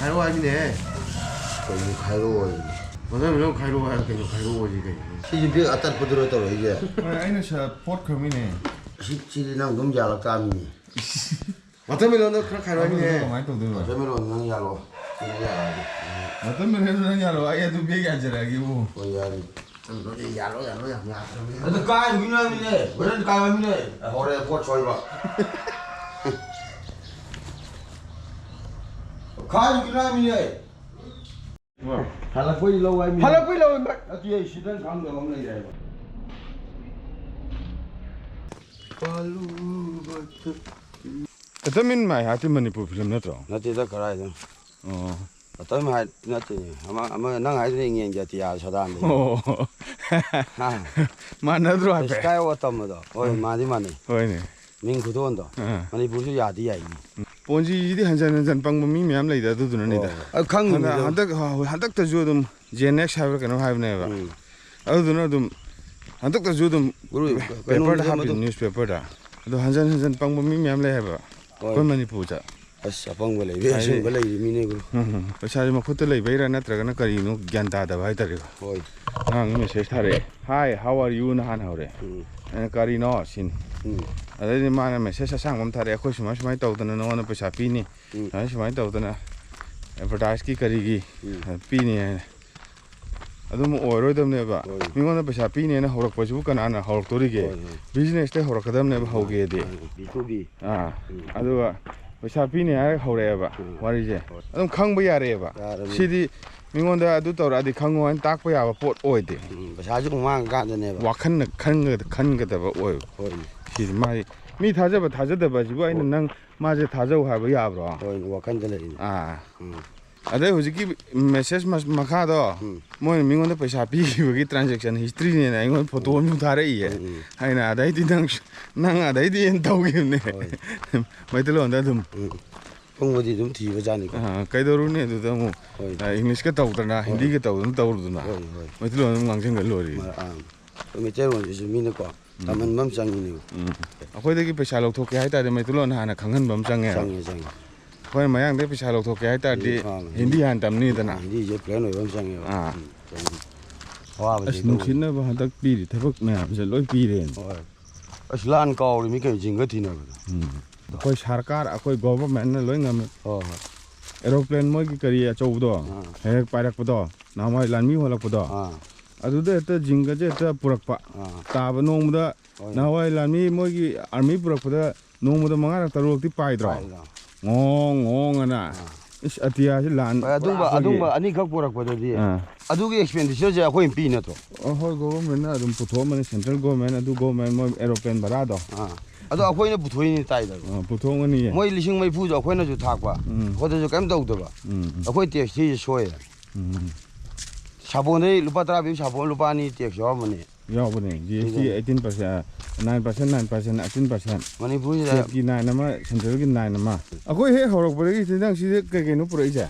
가이로 아니네. 거기 가이로 원래는 가이로 가야 되는 가이로 오지 그. 시집이 아따 부드러웠다고 이게. 아이는 저 포트컴이네. 시집이랑 너무 잘 까미네. 와터멜론은 그런 가이로 아니네. 많이 또 들어. 저면은 너무 잘로. 어떤 면에서는 야로 아예도 비게 앉으라기고. 뭐야. 야로. 너 까이 미나미네. 왜 까이미네? 호래 포 쳐봐. 까이 미나미네. 할라포이 lâu ai 할라포이 lâu mà 뒤에 시든 상도 없는 게 어떤 말 하트 머니푸르 필름 나죠? 나한테 그래야 돼. 어떤 말 나한테 아마 난 아이들 얘기 이제 뒤에 서다는데. 만나도록 할게. 스카이 어떤 거다. 어이 많이. 어이네. 민구도 온다. 머니푸르 야디야 이. 본지 이디 한잔 방법이 몇 레이다 두드는이다. 한dak 저좀 제넥스 하버 그런 하브네가. 아두나 좀 한dak 저좀 페이퍼 하비 뉴스페이퍼다. 아두 한잔 방법이 몇 레 해봐. 그만이 보자. 아싸 방법 레. 신 걸레 미네고. 사실 뭐 호텔 레이베라 나트라가나 까리노 간다다 바이다리고. 어이. ang message thare hi how are you na han hore ana kari no sin adai mana message sang mam thare khoi smai smai tau tana no na paisa pi ni smai tau tana advertise ki kari gi pi ni adum oroi dam ne ba mingona paisa pi ni na horak pasu kana na horak tori ge business te horak dam ne ba hoge de B2B adu paisa pi ni ha hore ba wari je adum khang ba yare ba sidi mingonda adu tawradi khangwan takpa yaba pot oide pasa ju mang ga ne ba wakhan khan ga da ba oi si mai mi thaja da ba ji ai nang ma je thaja ha ba ya bro oi wakhan da le adai hojiki message makha do moi mingonda paisa pi gi transaction history ne na ingon photo mi thare ye haina adai di nang adai di en tau gi ne mai telo onda dum 공부지 좀 뒤보자니. 까이도루네 두다고 잉글리시 가 따오더나 힌디 가 따오더나 따오르더나. 뭐들은 망생 걸로리. 그러면 제가 이제 미는 거. 담은 멈장이네. 아코이데기 페샤 록토케 하이타데 메들론 하나 강한 멈장에. 장에. 거기 마양데 페샤 록토케 하이타데 힌디 한 담니더나. 힌디 이제 플래너 멈장이요. 와 버지. 눈치나 봐 한dak 비리 대박 나 이제 로이 비레. Aslan Kauri में कहीं जिंगा थी ना कोई सरकार कोई government ने लोई ngam एरोप्लेन मोय की करी अचौबदो हेक पारकपदो नामाय लानमी होलकपदो अदुदे त जिंगा जे त पुरकपा ताब नोंगदा नावाय लानमी मोय की आर्मी पुरकपदा नोंगदा मंगा तरुकती पाइद्रो ngong ana is atia si lan adungba ani khak purakpadadi adugi expenditure je akoi pi na to hoi government na adum putho mane central government adu government mo aeroplane bara do ado akoi na puthoi ni tai da putho ngani moi lising mai phu jo akoi na ju thakwa khoda ju kam dau da ba akoi tax thi soy sabon dei lupa tra bi sabon lupa ni tax yo mane yo bane GST 18% 9% 18% mani phu ja ki 9 nama central ki 9 nama akoi he horok pare ki tindang si ke ke no purei ja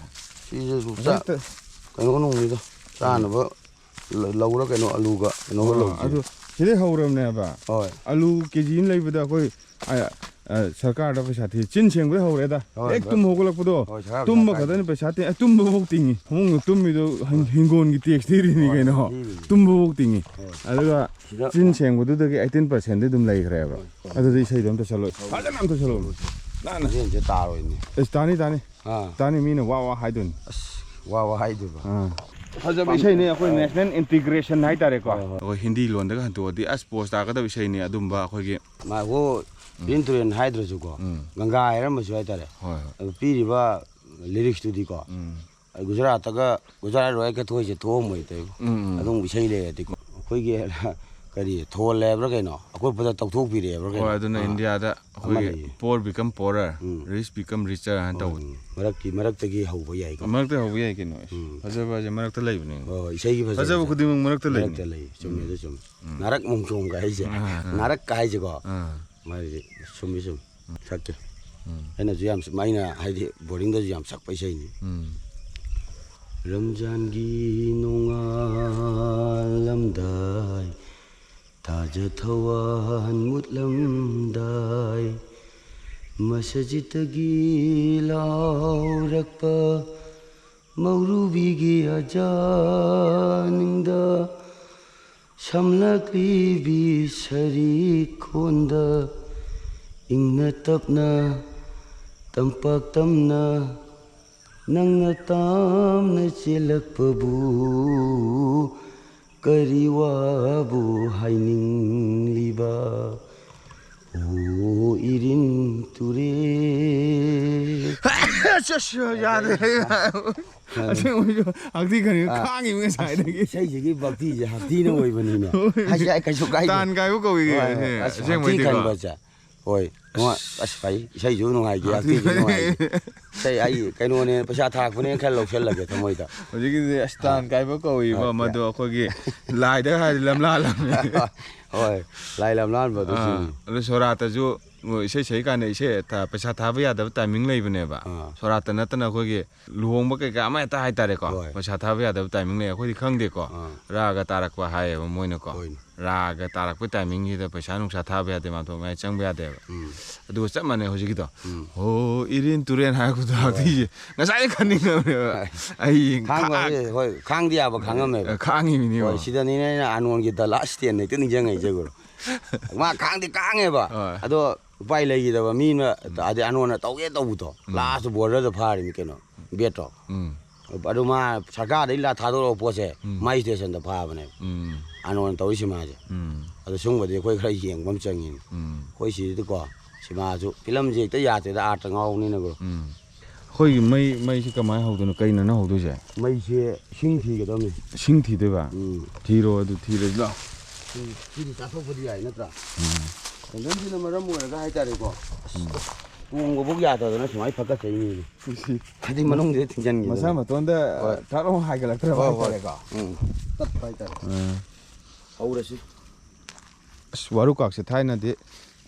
si je su sa kano no ni da sa na ba lau ra kano alu ga kano lau adu sile horam ne ba hoi alu kg in lai bada koi सरकार दा पैसा थी चिन छेंग बे होरे दा एक तुम होगलक पदो तुम मखदन पैसा थे तुम बबोक तिंगी हम तुम मिदो हिंगोन की टैक्स थी नि गनो तुम बबोक तिंगी अदुगा चिन छेंग बदु दगे 18% दे दुम लाई खरेबा अदु दे सही दम त चलो फाजा नाम त चलो ना ना je ta ro ni S तानी मीन वा हाइदुन wa haidu ba फाजा विषय ने अखोय नेशनल इंटीग्रेशन हाइ तारे को ओ हिंदी लोन दगा हंतो दि अस पोस्ट ता का विषय ने अदुम बा अखोय के मा वो Binturen hydrogen ko ganga iron ma suai tare piri ba lyrics to di ko Gujarat ga Gujarat roi ka thoi je tho moi te adung bisai le ti ko khoi ge kari thol le bra ke no akoi pada tok thok pi re bra ke aduna India da khoi poor become poorer rich become richer han taw marak ta gi hau ba yai ko marak ta hau yai ke no faja ba je marak ta lai bne isai gi faja ba khudi marak ta lai chum ne chum narak mong chum ga je narak kai je ko mai sumi sum sakte ana jam maina haidi boarding da jam sak paisai ni ramjan gi nonga lamdai taja thawan mutlam dai masajid gi laurakpa ꯃꯧꯔꯨꯕꯤꯒꯤ ꯑꯖꯥꯅꯤꯡꯗ ꯁꯝꯂꯛꯂꯤꯕꯤ ꯁꯔꯤꯈꯣꯟꯗ ꯏꯪꯅ ꯇꯞꯅ ꯇꯝꯄꯥꯛ ꯇꯝꯅ ꯅꯪꯅ ꯇꯥꯝꯅ ꯆꯦꯜꯂꯛꯄꯕꯨ ꯀꯔꯤ ꯋꯥꯕꯨ ꯍꯥꯏꯅꯤꯡꯂꯤꯕ 오 이린 뚜레 야네 악디 가니 캉이 왜 사이다기 세지기 박티지 학디는 오이버니네 하시 아이까지 가이 단 가요 거기 생 학디 간 거자 호이 뭐 아스파이 세지 농아이기 학디 농아이기 세 아이 까노네 pasa 타락분에 칼 럭셀라게 더모이다 어디기 스탄 가이버 거기 뭐 마도 거기 라이다 하이 람라람 호이 라이람란 버도시 그래서 소라타주 뭐 이세 간에 이세 다 pasa 타바 야다 타이밍 레이브네바 소라타 나타나 거기 루홍바 그가 아마 다 하이다레고 pasa 타바 야다 타이밍 레 거기 ඛꯪ데고 라가 따락과 하에 모이노고 라가 따락과 타이밍이다 pasa 농사 타바 야데 마도 매 짱바 야데 ꯑꯗꯨꯒ ꯆꯞ ꯃꯥꯟꯅꯩ ꯍꯧꯖꯤꯛꯀꯤꯗꯣ ꯑꯣ ꯏꯔꯤꯟ ꯇꯨꯔꯦꯟ ꯍꯥꯏꯔꯛꯄꯗꯣ ꯍꯧꯖꯤꯛ ꯉꯁꯥꯏ ꯈꯟꯅꯤꯡꯉꯕꯅꯦꯕ ꯑꯩ ꯍꯣꯏ ꯈꯥꯡꯗꯤ ꯌꯥꯕ ꯈꯥꯡꯉꯝꯃꯦꯕ ꯈꯥꯡꯉꯤꯃꯤꯅꯦꯕ ꯍꯣꯏ ꯁꯤꯗꯅꯤꯅꯦ ꯑꯩꯅ ꯑꯅꯣꯟꯒꯤ ꯗ ꯂꯥꯁ ꯁ꯭ꯇꯦꯟ ꯍꯦꯛꯇ ꯅꯤꯡꯁꯤꯡꯉꯛꯏ ꯖꯒꯨꯔ ꯃꯥ ꯈꯥꯡꯗꯤ ꯈꯥꯡꯉꯦꯕ ꯑꯗꯣ ꯎꯄꯥꯏ ꯂꯩꯈꯤꯗꯕ ꯃꯤꯅ ꯑꯗꯩ ꯑꯅꯣꯟꯅ ꯇꯧꯒꯦ ꯇꯧꯕꯗꯣ ꯂꯥꯁꯇ ꯕꯣꯔꯗꯔꯗ ꯐꯥꯔꯤꯅꯤ ꯀꯩꯅꯣ ꯕꯦꯠꯇꯣ ꯑꯗꯨ ꯃꯥ ꯁꯔꯀꯥꯔꯗꯒꯤ ꯊꯥꯗꯣꯔꯛꯄ ꯄꯣꯠꯁꯦ ꯃꯥꯏ ꯁ꯭ꯇꯦꯁꯟꯗ ꯐꯥꯕꯅꯦꯕ ꯑꯅꯣꯟ ꯇꯧꯔꯤ ꯁꯤꯃꯥꯁꯦ ꯑꯗꯣ ꯁꯤꯒꯨꯝꯕꯗꯤ ꯑꯩꯈꯣꯏ ꯈꯔ ꯌꯦꯡꯕ ꯑꯃ ꯆꯪꯉꯤꯅꯤ ꯑꯩꯈꯣꯏ ꯁꯤꯗꯤꯀꯣ ꯁꯤꯃꯥꯁꯨ ꯐꯤꯂꯝꯁꯦ ꯍꯦꯛꯇ ꯌꯥꯗ꯭ꯔꯦꯗ ꯑꯥꯔꯠꯇ ꯉꯥꯎꯕꯅꯤꯅꯀꯣ ꯑꯩꯈꯣꯏꯒꯤ ꯃꯩꯁꯤ ꯀꯃꯥꯏꯅ ꯍꯧꯗꯣꯏꯅꯣ ꯀꯩꯅꯣ ꯍꯧꯗꯣꯏꯁꯦ ꯃꯩꯁꯦ ꯏꯁꯤꯡ ꯊꯤꯒꯗꯕꯅꯤ ꯏꯁꯤꯡ ꯊꯤꯗꯣꯏꯕ ꯊꯤꯔꯣ ꯑꯗꯨ ꯊꯤꯔꯁꯤ ꯂꯥꯛꯑꯣ ꯁꯤꯗꯤ ꯆꯥꯊꯣꯛꯄꯗꯤ ꯌꯥꯏ ꯅꯠꯇ꯭ꯔꯥ ꯀꯦꯟꯗꯜꯁꯤꯅ ꯃꯔꯝ ꯑꯣꯏꯔꯒ ꯍꯥꯏꯇꯥꯔꯦꯀꯣ ꯇꯣꯡꯕꯐꯥꯎ ꯌꯥꯗꯗꯅ ꯁꯨꯃꯥꯏꯅ ꯐꯛꯀꯠꯆꯩꯅꯤ ꯍꯥꯏꯗꯤ ꯃꯅꯨꯡꯁꯤꯗ ꯊꯤꯡꯖꯤꯟꯈꯤꯕ ꯃꯁꯥ ꯃꯇꯣꯟꯗ ꯊꯥꯛꯂꯣ ꯍꯥꯏꯒꯠꯂꯛꯇ꯭ꯔꯕ ꯍꯥꯏꯇꯥꯔꯦꯀꯣ ꯇꯠꯄ ꯍꯥꯏꯇꯥꯔꯦ ꯍꯧꯔꯁꯤ ꯑꯁ ꯋꯥꯔꯨꯀꯥꯛꯁꯦ ꯊꯥꯏꯅꯗꯤ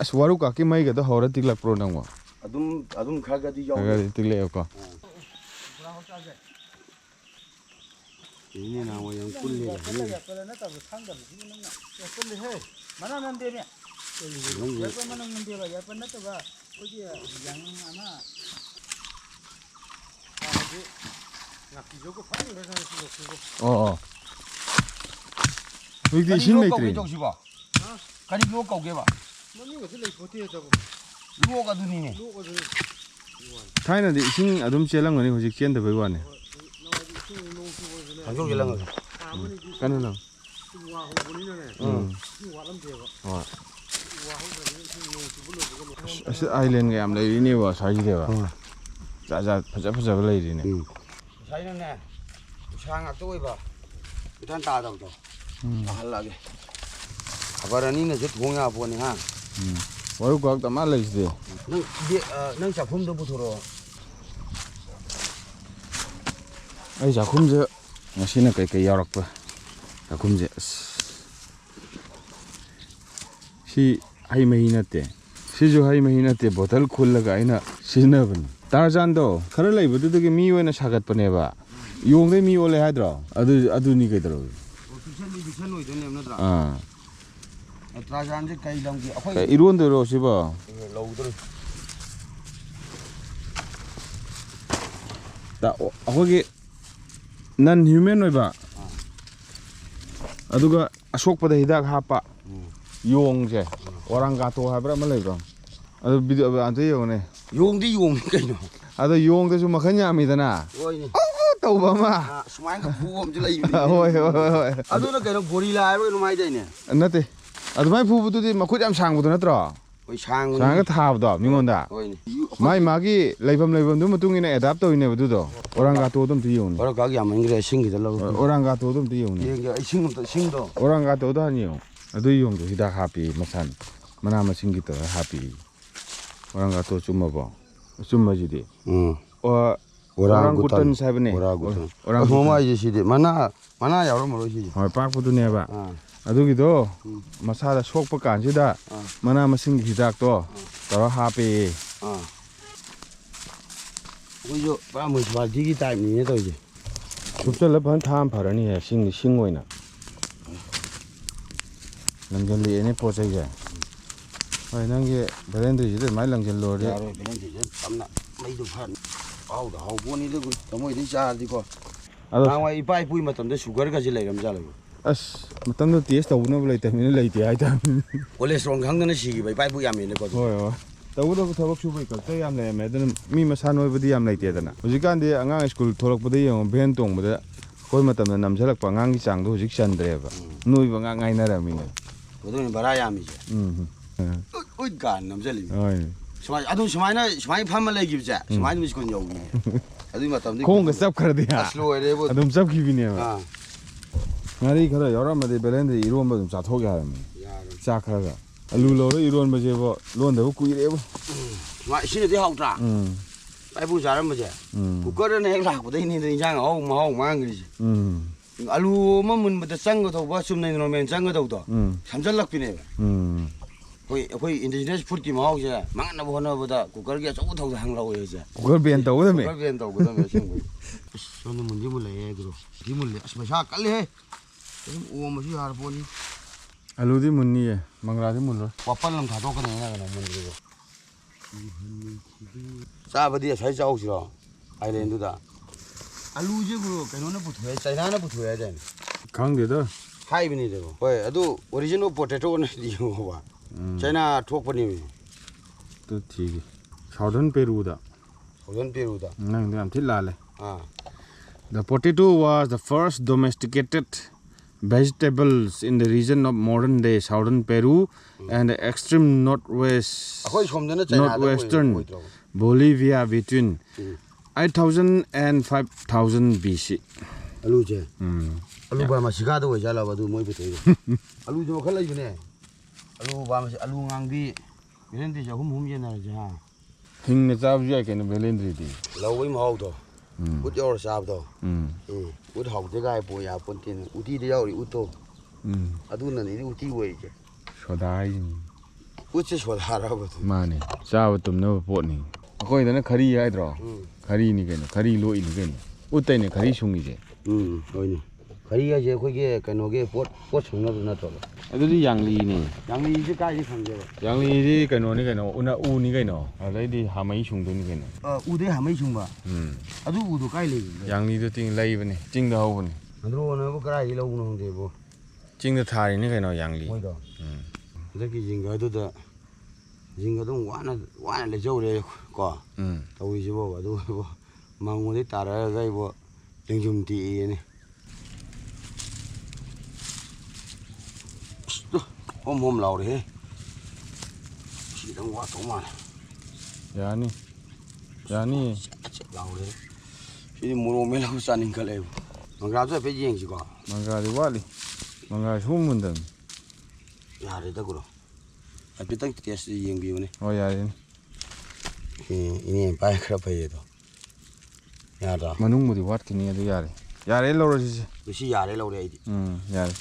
ꯑꯁ ꯋꯥꯔꯨꯀꯥꯛꯀꯤ ꯃꯩꯒꯗꯣ ꯍꯧꯔ ꯇꯤꯛꯂꯛꯄ꯭ꯔꯣ ꯅꯪꯕꯣ ꯑꯗꯨꯝ ꯈꯔꯒꯗꯤ ꯌꯥꯎ ꯈꯔꯒꯗꯤ ꯇꯤꯛꯂꯛꯑꯦꯕꯀꯣ 이네 나무 영 꿀리네. 여기 이신 메이트리. 가리 요 거게 봐. 요가 눈이네. 타이나데 이신 아둠 чел랑거니 호직 첸데 베고네. 가족 연락을. 까는나. ꯑꯁ ꯑꯥꯏꯂꯦꯟꯒ ꯌꯥꯝ ꯂꯩꯔꯤꯅꯦꯕ ꯁ꯭ꯋꯥꯏꯁꯤꯗꯦꯕ ꯖꯥꯠ ꯐꯖꯕ ꯂꯩꯔꯤꯅꯦ ꯉꯁꯥꯏꯅꯅꯦ ꯎꯁꯥ ꯉꯥꯛꯇ ꯑꯣꯏꯕ ꯏꯊꯟ ꯇꯥꯗꯕꯗꯣ ꯇꯥꯍꯜꯂꯛꯑꯒꯦ ꯈꯕꯔ ꯑꯅꯤꯅꯁꯨ ꯊꯣꯡ ꯌꯥꯄꯣꯠꯅꯤ ꯍꯥ ꯋꯥꯔꯨꯀꯥꯛꯇ ꯃꯥ ꯂꯩꯁꯤꯗꯤ ꯅꯪ ꯆꯥꯛꯈꯨꯝꯗꯣ ꯄꯨꯊꯣꯔꯛꯑꯣ ꯑꯩ ꯆꯥꯛꯈꯨꯝꯁꯦ ꯉꯁꯤꯅ ꯀꯩꯀꯩ ꯌꯥꯎꯔꯛꯄ ꯆꯥꯛꯈꯨꯝꯁꯦ ꯑꯁ ꯁꯤ ꯍꯩ ꯃꯍꯤ ꯅꯠꯇꯦ 시주 하이 메히나테 보틀 쿨라가 아니나 시즈너븐 타르잔도 खरं लैबदुदगी मी ओइना सागत पनेबा योंगदे मी ओले हाद्रो अदुनी कइदरो बिसन ओइदोने नद्रा 타르잔제 कई लमगी अखोय इरोनदरो सिबो लौदरो ता अखोगी none human ओइबा अदुगा अशोकपदा हिदाक Hapa योंगजे 오랑가토 하브라 말레브로 아도 비디오 안테 요네 용디 용이 그이노 아도 용데주 마칸야미다나 오이니 떠바마 수마이가 부검 줄 레이니 호이 아도나 그런 고릴라 하고 이놈아이 되네 나테 아도 마이 부부도디 마쿠 ям 상부도 나더라 오이 상고 상가 타부도 미곤다 오이니 마이 마기 레이밤도 무뚱이네 애답 떠이네 부두도 오랑가토 좀 뒤요네 오랑가기 안 인그레 싱기들라고 오랑가토 좀 뒤요네 이게 싱도 오랑가토도 아니요 아도 용도 히다 하피 마산 mana masing gitu happy orang gato cuma ba cuma jadi orang gutan sabne orang mama aja sih mana ya orang malu sih pak putu ne ba adu gitu masada sok pekan sih dah mana masing hidak to taro happy ujo ba mu ba digi time ni to je subsa leban tham pharani hai sing oina langjal le ne posai ja ꯍꯣꯏ ꯅꯪꯒꯤ ꯕꯦꯂꯦꯟꯗ꯭ꯔꯤꯁꯤꯗ ꯑꯗꯨꯃꯥꯏꯅ ꯂꯪꯁꯤꯜꯂꯨꯔꯗꯤ ꯌꯥꯔꯣꯏ ꯕꯦꯂꯦꯟꯗ꯭ꯔꯤꯁꯦ ꯇꯝꯅ ꯃꯩꯗꯨ ꯐꯔꯅꯤ 아우다 아우 보니도 너무 자디고 아도 나와 이빠이 뿌이 맞던데 슈거가 지레람자라고 아스 맞던데 테스트 하고는 레이테미는 레이테 아이다 콜레스테롤 강도는 시기 이빠이 뿌이 하면 거 ꯍꯣꯏ ꯇꯧꯒꯗꯕ ꯊꯕꯛ ꯁꯨꯕꯩ ꯈꯛꯇ ꯌꯥꯝ ꯂꯩꯔꯝꯃꯦ ꯑꯗꯨꯅ ꯃꯤ ꯃꯁꯥ ꯅꯣꯏꯕꯗꯤ ꯌꯥꯝ ꯂꯩꯇꯦꯗꯅ ꯍꯧꯖꯤꯛꯀꯥꯟꯗꯤ ꯑꯉꯥꯡ ꯁ꯭ꯀꯨꯜ ꯊꯣꯛꯂꯛꯄꯗ ꯌꯦꯡꯉꯣ ꯚꯦꯟ ꯇꯣꯡꯕꯗ ꯑꯩꯈꯣꯏ ꯃꯇꯝꯗ ꯅꯝꯁꯤꯜꯂꯛꯄ ꯑꯉꯥꯡꯒꯤ ꯆꯥꯡꯗꯣ ꯍꯧꯖꯤꯛ ꯆꯟꯗ꯭ꯔꯦꯕ ꯅꯣꯏꯕ ꯑꯉꯥꯡ ꯉꯥꯏꯅꯔꯝꯃꯤꯅꯦ 그동안 바라 야미지 어이가 남절리 ꯍꯣꯏ 수마이 아도 수마이 판만 내기자 수마이 미스건 여기 아도 맞다면 ꯈꯣꯡꯒ ꯆꯞꯈ꯭ꯔꯗꯤ 아슬로에레보 ꯑꯗꯨꯝ ꯆꯞꯈꯤꯕꯤꯅꯦꯕ 아 ꯉꯥꯔꯤ ꯈꯔ ꯌꯥꯎꯔꯝꯃꯗꯤ ꯕꯦꯂꯦꯟꯗ 이ꯔꯣꯟꯕ ꯑꯗꯨꯝ ꯆꯥꯊꯣꯛ ꯌꯥꯔꯝꯃꯤ 야 ꯆꯥꯛ ꯈꯔꯒ ꯑꯂꯨ ꯂꯧꯔ 이ꯔꯣꯟꯕꯁꯦꯕ ꯂꯣꯟꯗꯕ ꯀꯨꯏꯔꯦꯕ 수마이 신이 하우다 아이부 잘하면지 국거는 해 라고도 있는데 인장 어우 마우 망그리지 알루만 문부터 짱거도 봐 숨는 놈엔 짱거도 삼절락비네 거의 인도네시아 풀기 마오제 망나 보나보다 국거게 조금 더 항라고 해야지 그걸 벤 떠오더매 국거 벤다고 그다음에 친구 저는 문제 몰래 해 그럼 디물래 아스마샤 깔리 해 좀 오모시 할 보니 알루디 문니에 망라디 문로 와빨람 다 도거네 내가 문제고 싸버디야 잘 싸우시라 아이랜드다 알루지고 그노는 붙어야 차이나는 붙어야 돼 강대다 하이비니 되고 왜 아도 오리지널 포테토는 이거 봐 차이나 톡버니 또 튀기 사우던 페루다 소전 페루다 난 ям 틸랄레 아 The potato was the first domesticated vegetables in the region of modern day southern Peru and the extreme 거기 섬드는 차이나 northwestern Bolivia between 8,000 and 5,000 BC. 알루제 알루 바마 시가도 왜 잘라봐도 뭐 입에 이거 알루 좀 칼라 이네 알루 바마 알루 낭디 이런데 저 훔훔제나지 하 Hing 잡지 않겠네 벨렌드리디. 라오이 마오도 웃 여러 잡도 웃 하우데가 보야 본tin 우디데 야우리 웃도 아두는 이 우디 왜이제 소다이. 웃지 소다라거든 마네. 자와 tumno pot니. 거기다는 가리 하이드로. 가리니 게노. 가리 로이니 게노. 웃다이네 가리 숭이제. 어이니 가리가 제 거기에 그노게 꽃 송나도 나도 ꯑꯗꯨꯗꯤ ꯌꯥꯡꯂꯤꯅꯤ 양리지 까지 상제 ꯌꯥꯡꯂꯤꯗꯤ ꯀꯩꯅꯣꯅꯤ ꯀꯩꯅꯣ ꯎꯅꯤ ꯀꯩꯅꯣ ꯑꯗꯩꯗꯤ ꯍꯥꯃꯩ ꯁꯨꯡꯗꯣꯏꯅꯤ ꯀꯩꯅꯣ 우대 하메 중바 아두 우도 까이 레기 ꯌꯥꯡꯂꯤꯗꯣ ꯇꯤꯡ ꯂꯩꯕꯅꯤ ꯆꯤꯡꯗ ꯍꯧꯕꯅꯤ 안드로는 그라이 ලꯧ는 데고 ꯆꯤꯡꯗ ꯊꯥꯔꯤꯅꯤ ꯀꯩꯅꯣ ꯌꯥꯡꯂꯤ 뭐이다 그렇게 징가도다 징가도 와나 레저래 거 더위지 뭐 봐도 뭐 망고에 따라가 이거 냉좀띠네 홈 나오래 시동 와 도만 야니 야니 나오래 이 무로메라고 싸는 거래 망가져 베지행지고 망가리 와리 망가 소문든 야래다 그러 아비딱 테스트 이행비오네 야리 이니 바이크라파이에도 야다 만ung무디 왓키니 아주 야리 야리 러러지 그시 야래 나오래 이디 야리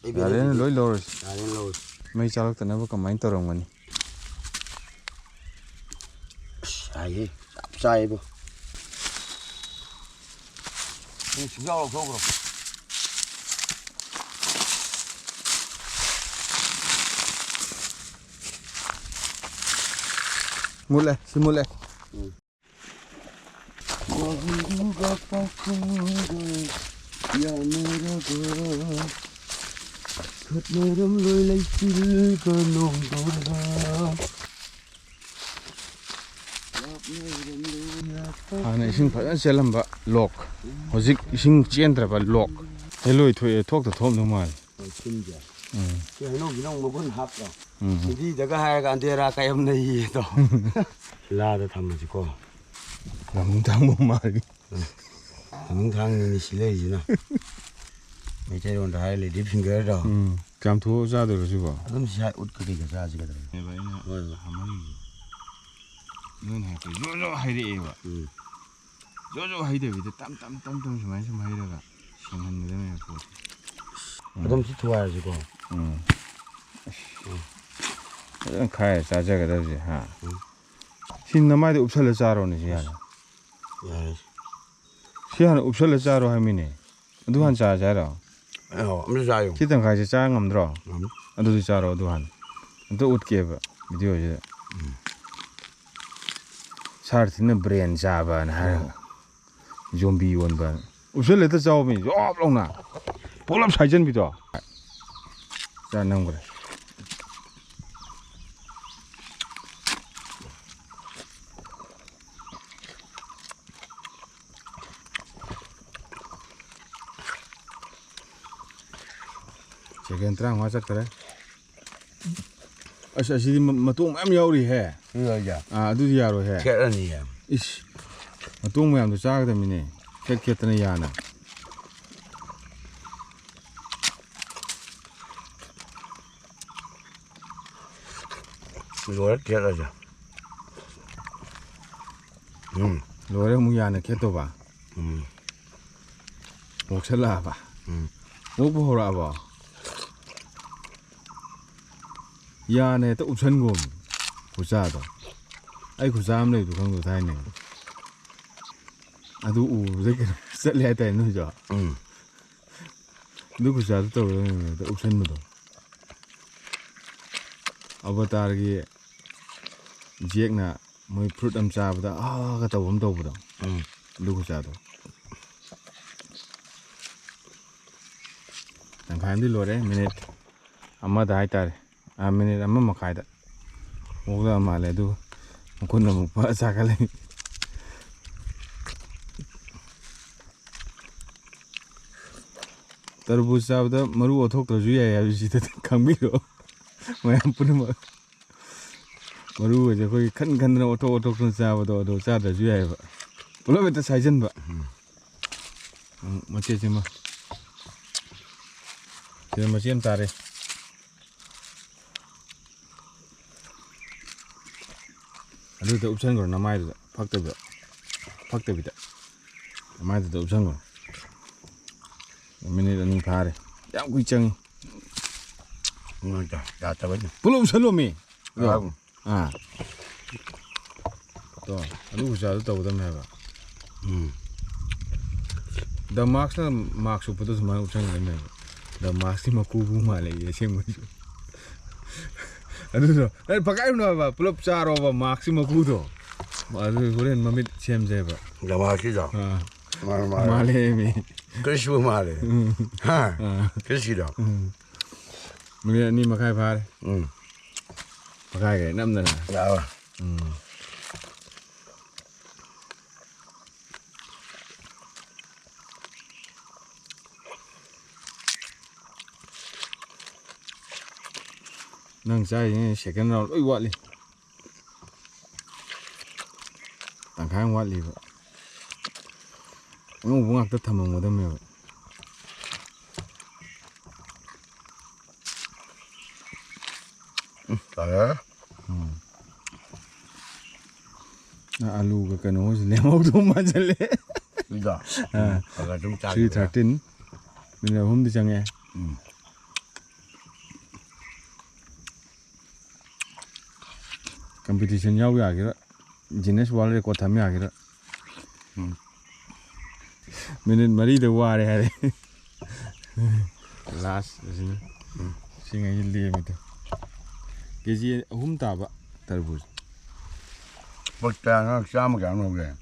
야리는 로이 러러지 야래 나오 ꯃꯩ ꯆꯥꯂꯛꯇꯅꯕ ꯀꯃꯥꯏꯅ ꯇꯧꯔꯝꯒꯅꯤ 아이 짭짜이고 이 중요하고 그러 몰래 시몰래 누가 바꾸는 야내라고 겉내름 놀래길 거농도라 ꯍꯥꯟꯅ ꯏꯁꯤꯡ ꯐꯖꯅ ꯆꯦꯜꯂꯝꯕ ꯂꯣꯛ ꯍꯧꯖꯤꯛ ꯏꯁꯤꯡ ꯆꯦꯟꯗ꯭ꯔꯕ ꯂꯣꯛ ꯍꯦꯂꯣꯏ ꯊꯣꯛꯑꯦ ꯊꯣꯛꯇ ꯊꯣꯛꯑꯝꯗꯧ ꯃꯥꯜꯂꯦ 진짜 해놓기는 먹은 합도 이디다가 하여가 안 되라 까염네 이도 라도 담아지고 남당뭐 말이 당당히 실례지나 이제 온다 하일리 리핑거도 감투 자들 주고 그럼 시야 웃기게 자지가 돼 내가 이거 하마이 이건 할 거야 조조 하이리에와 조조 하이데 위데 땀땀땀땀 좀 하이다가 시원한 데면 그 그럼 시 좋아야지고 खाए चाचा का दर्जे हाँ सिन नमाइदे उपसले चारो ने सियान 야 सियान उपसले चारो है मिने दुहान चा जारो 아무리 자요 कितन खाइसे चा ngamdro अदुदि चारो दुहान तो उठके ब भिडियो जे 사르티는 브레인 잡아나 하여 좀비 원반 우슬레도 잡으면 좁롱나 볼랍 사이전 비도 자 남그래 제겐트랑 맞았더래 아시디 마똥 맘 야우리 해 그거야. 아 두디 야로 해 캐런이야. 이씨 마똥 모양도 작다미네 캣캣는 야나 이거 캐런이야. 로레 무야나 캣도바 목살라바 뭐 보라바 야네 또 우천곰 구사도 아이 구사함네 도 강도 다이네 아도 우르게 셀레 다이노 저 누구 구사도 또 우천무도 아바타르기 지액나 뭐 프루트 암자보다 아 가다 봄도보다 누구 구사도 당간디 로레 미닛 아마 다 하이타레 아 미닛 아마 마카이다 뭐가 말해도 kunna mu pa sakale तरबूज साबदा मरु ओथोक तो जुया या जिते खंबिरो मयam पुनम मरु जे कोई खन खन ओथो ओथोक तो साबदो दो सादा जुया बा पुलो बेटा साइजन बा मचे जेमा जे मचेम तारे अदुदा उपसन गरो नमाइदा फक्तबिदा नमाइदा उपसन गरो मिनिट अनि फारे याम कुइ चंगी 맞아. 야따거든. पुलो उपसलोमी 아. 아 तो अदु गुजा도 तौदम हैबा द मार्क्स ना मार्क्स उपतो समा उपसन गने द मार्क्स ति मकुबु माले ये सेंगु अदु तो ए पकाइ न बा पुलो चारो बा मार्क्स मकु तो अदु गोरेन ममित सेम जेबा 야마시죠. माले मी 그시고 말해. 하. 그시죠. mình đi mà khai phá đi mà khai cái năm này 나와. nâng sai sẽ cái nào đôi quạt đi tảng khai quạt đi vậy nó cũng ngạc tất thầm một đêm rồi 아. alu cái nó lấy máu thùng mà chân lẽ 이거. 아가 좀 짜게. 313 mình là hôm đi chẳng nghe competition nhau à cái đó Guinness World Record tham gia cái đó mình mới đi được qua đây hay last xin xin ngay liền mình cái gì hôm ta bạ tarbuz 먹다가 싸먹게 안 오게.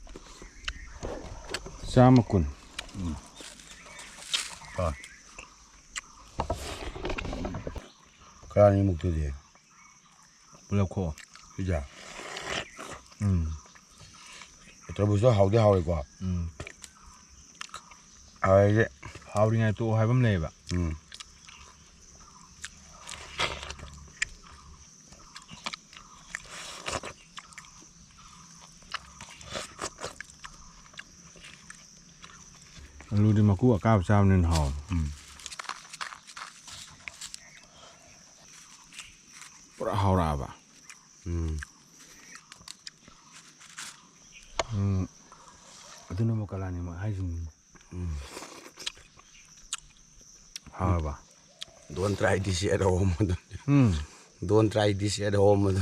samakun 그러니 먹듯이. bulako 그죠? 들어보소 하우디 하우이고. 아 이제 hao đi ngay tụ hai bấm này bạ lu đi mà cú ở cao sao nên hò bữa hò ra bạ itu nama kalani mah hai sini hò bạ Don't try this at home. Don't try this at home.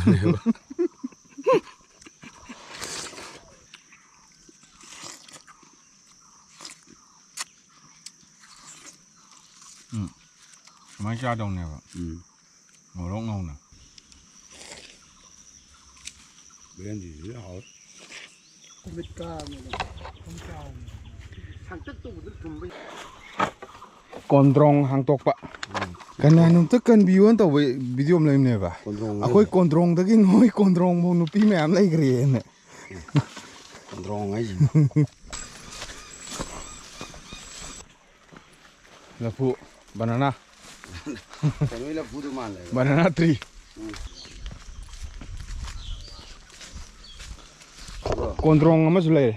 mấy cha đồng này bạ ngồi rong ngon nè Bên gì hảo. ꯀꯣꯟꯗ꯭ꯔꯣꯡ ꯍꯥꯡꯇꯣꯛꯄ ꯀꯅꯥꯅꯣꯝꯇ ꯀꯟꯕꯤꯌꯣꯅ ꯇꯧꯕ video ꯑꯃ ꯂꯩꯕꯅꯦꯕ ꯑꯩꯈꯣꯏ ꯀꯣꯟꯗ꯭ꯔꯣꯡꯗꯒꯤ ꯅꯣꯏ ꯀꯣꯟꯗ꯭ꯔꯣꯡꯐꯥꯎ ꯅꯨꯄꯤ ꯃꯌꯥꯝ ꯂꯩꯈ꯭ꯔꯦꯅ ꯀꯣꯟꯗ꯭ꯔꯣꯡ ꯍꯥꯏꯁꯤ ꯂꯐꯨ banana ꯀꯩꯅꯣ ꯂꯐꯨꯗꯨ ꯃꯥꯜꯂꯦ ꯕꯅꯥꯅꯥ ꯇ꯭ꯔꯤ ꯀꯣꯟꯗ꯭ꯔꯣꯡ ꯑꯃꯁꯨ ꯂꯩꯔꯦ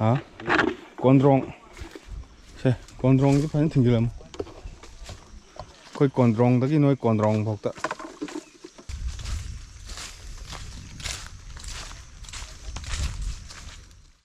ꯍꯥ ꯀꯣꯟꯗ꯭ꯔꯣꯡ ꯁꯦ ꯀꯣꯟꯗ꯭ꯔꯣꯡꯁꯦ ꯐꯖꯅ ꯊꯤꯡꯖꯤꯜꯂꯝꯃꯨ ꯑꯩꯈꯣꯏ ꯀꯣꯟꯗ꯭ꯔꯣꯡꯗꯒꯤ ꯅꯣꯏ ꯀꯣꯟꯗ꯭ꯔꯣꯡ ꯐꯥꯎꯇ